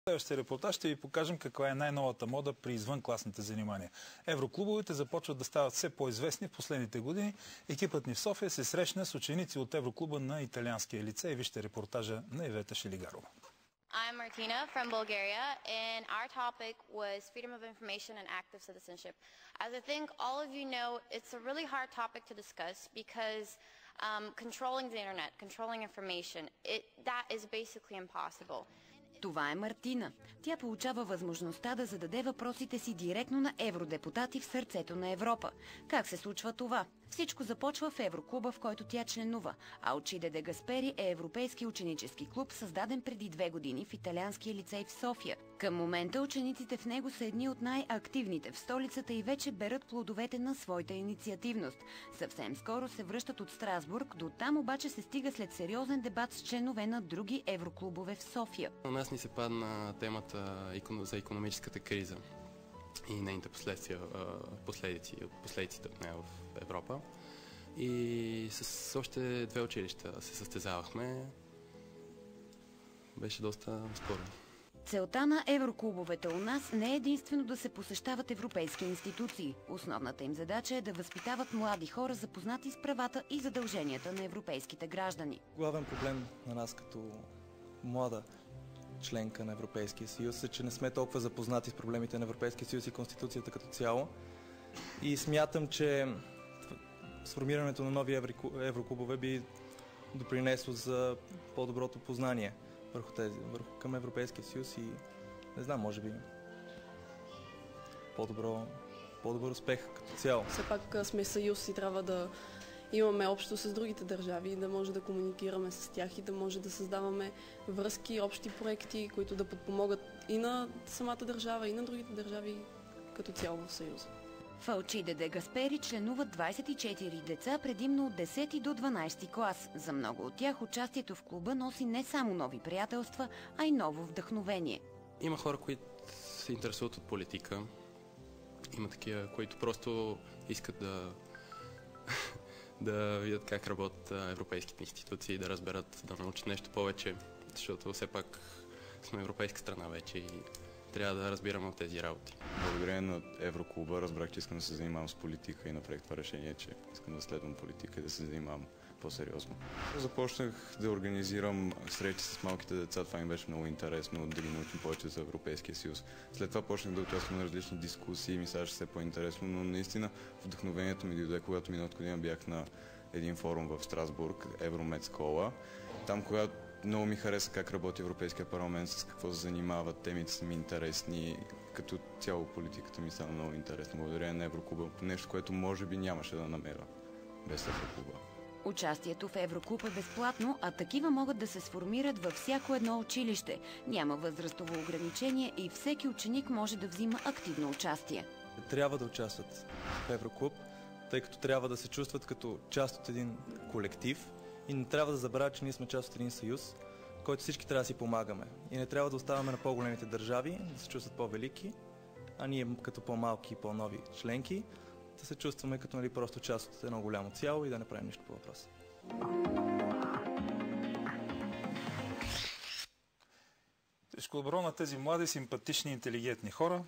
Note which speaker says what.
Speaker 1: В следващия репортаж ще ви покажем каква е най-новата мода при извънкласните занимания. Евроклубовете започват да стават все по-известни в последните години. Екипът ни в София се срещна с ученици от Евроклуба на италианския лицей. Вижте репортажа на Ивета Шелигарова.
Speaker 2: I'm Martina from Bulgaria, and our topic was freedom of information and active citizenship. As I think all of you know, it's a really hard topic to discuss because controlling the internet, controlling information, that is basically impossible.
Speaker 3: Това е Мартина. Тя получава възможността да зададе въпросите си директно на евродепутати в сърцето на Европа. Как се случва това? Всичко започва в Евроклуба, в който тя членува. Алчиде де Гаспери е европейски ученически клуб, създаден преди 2 години в италианския лицей в София. Към момента учениците в него са едни от най-активните в столицата и вече берат плодовете на своята инициативност. Съвсем скоро се връщат от Страсбург, до там обаче се стига след сериозен дебат с членове на други евроклубове в София.
Speaker 4: На нас ни се падна темата за икономическата криза и нейните последиците от нея в Европа. И с още 2 училища се състезавахме. Беше доста спорно.
Speaker 3: Целта на евроклубовете у нас не е единствено да се посещават европейски институции. Основната им задача е да възпитават млади хора, запознати с правата и задълженията на европейските граждани.
Speaker 5: Главен проблем на нас като млада членка на Европейския съюз е, че не сме толкова запознати с проблемите на Европейския съюз и Конституцията като цяло. И смятам, че сформирането на нови евроклубове би допринесло за по-доброто познание към Европейския съюз и не знам, може би по-добър успех като цяло.
Speaker 6: Все пак сме съюз и трябва да имаме общо с другите държави, да може да комуникираме с тях и да може да създаваме връзки, общи проекти, които да подпомогат и на самата държава, и на другите държави като цяло в Съюза.
Speaker 3: В Алчиде де Гаспери членуват 24 деца, предимно от 10 до 12 клас. За много от тях участието в клуба носи не само нови приятелства, а и ново вдъхновение.
Speaker 4: Има хора, които се интересуват от политика. Има такива, които просто искат да видят как работят европейските институции, да разберат, да научат нещо повече, защото все пак сме европейска страна вече и трябва да разбираме от тези работи.
Speaker 7: Благодарение на Евроклуба разбрах, че искам да се занимавам с политика и направих това решение, че искам да следвам политика и да се занимавам по-сериозно. Започнах да организирам срещи с малките деца, това им беше много интересно, да ги научим повече за Европейския съюз. След това почнах да участвам на различни дискусии, ми ставаше все по-интересно, но наистина вдъхновението ми дойде, когато миналата година бях на един форум в Страсбург, Евромедскола. Там, когато много ми хареса как работи Европейския парламент, с какво се занимават, темите са ми интересни, като цяло политиката ми стана много интересна. Благодарение на Евроклуба, нещо, което може би нямаше да намеря без Евроклуба.
Speaker 3: Участието в Евроклуб е безплатно, а такива могат да се сформират във всяко едно училище. Няма възрастово ограничение и всеки ученик може да взима активно участие.
Speaker 5: Трябва да участват в Евроклуб, тъй като трябва да се чувстват като част от един колектив и не трябва да забравят, че ние сме част от един съюз, който всички трябва да си помагаме. И не трябва да оставаме на по-големите държави, да се чувстват по-велики, а ние като по-малки и по-нови членки да се чувстваме като просто част от едно голямо цяло и да не правим нищо по въпроса.
Speaker 1: Всичко добро на тези млади, симпатични, интелигентни хора.